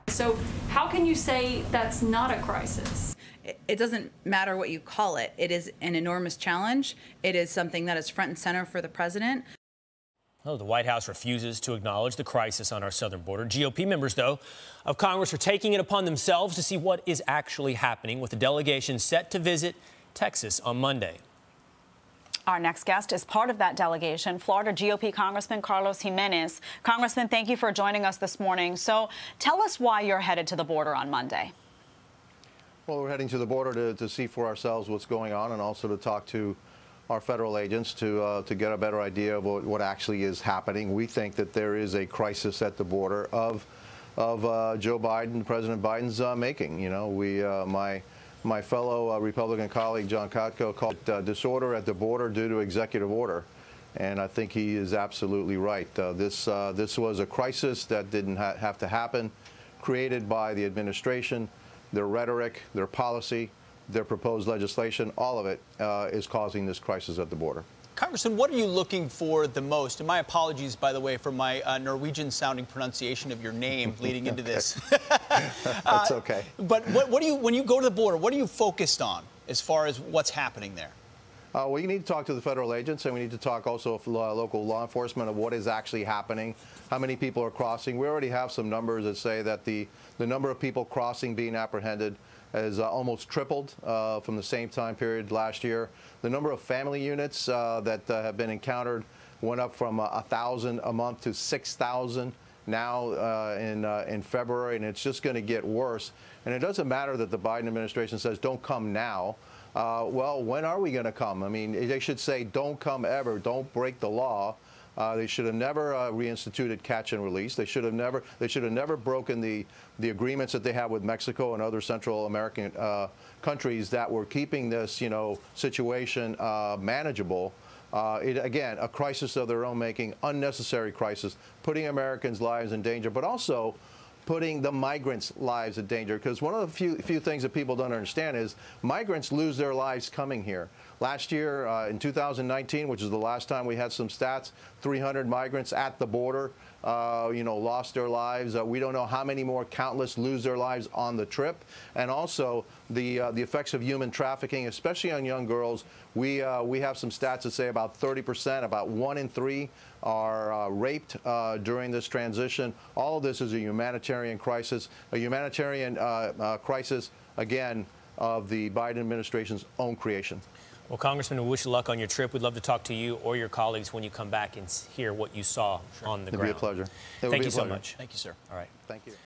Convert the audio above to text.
So how can you say that's not a crisis? It doesn't matter what you call it. It is an enormous challenge. It is something that is front and center for the president. Oh, the White House refuses to acknowledge the crisis on our southern border. GOP members, though, of Congress are taking it upon themselves to see what is actually happening, with the delegation set to visit Texas on Monday. Our next guest is part of that delegation, Florida GOP Congressman Carlos Gimenez. Congressman, thank you for joining us this morning. So tell us why you're headed to the border on Monday. Well, we're heading to the border to see for ourselves what's going on, and also to talk to our federal agents to get a better idea of what actually is happening. We think that there is a crisis at the border of Joe Biden, President Biden's making. You know, my fellow Republican colleague John Katko called it disorder at the border due to executive order, and I think he is absolutely right. This was a crisis that didn't have to happen, created by the administration. Their rhetoric, their policy, their proposed legislation, all of it is causing this crisis at the border. Congressman, what are you looking for the most? And my apologies, by the way, for my Norwegian-sounding pronunciation of your name leading into this. That's okay. But when you go to the border, what are you focused on as far as what's happening there? Well, you need to talk to the federal agents, and we need to talk also with local law enforcement of what is actually happening, how many people are crossing. We already have some numbers that say that the number of people crossing being apprehended has almost tripled from the same time period last year. The number of family units that have been encountered went up from 1,000 a month to 6,000 now in February, and it's just going to get worse. And it doesn't matter that the Biden administration says don't come now. Well, when are we going to come? I mean, they should say don't come ever, don't break the law. They should have never reinstituted catch and release. They should have never broken the agreements that they have with Mexico and other Central American countries that were keeping this, situation manageable. Again, a crisis of their own making, unnecessary crisis, putting Americans' lives in danger, but also putting the migrants' lives in danger. Because one of the few things that people don't understand is migrants lose their lives coming here. Last year, in 2019, which is the last time we had some stats, 300 migrants at the border, lost their lives. We don't know how many more countless lose their lives on the trip. And also the effects of human trafficking, especially on young girls. We have some stats that say about 30%, about 1 in 3 are raped during this transition. All of this is a humanitarian crisis, again, of the Biden administration's own creation. Well, Congressman, we wish you luck on your trip. We'd love to talk to you or your colleagues when you come back and hear what you saw on the ground. It'd be a pleasure. Thank you so much. Thank you, sir. All right. Thank you.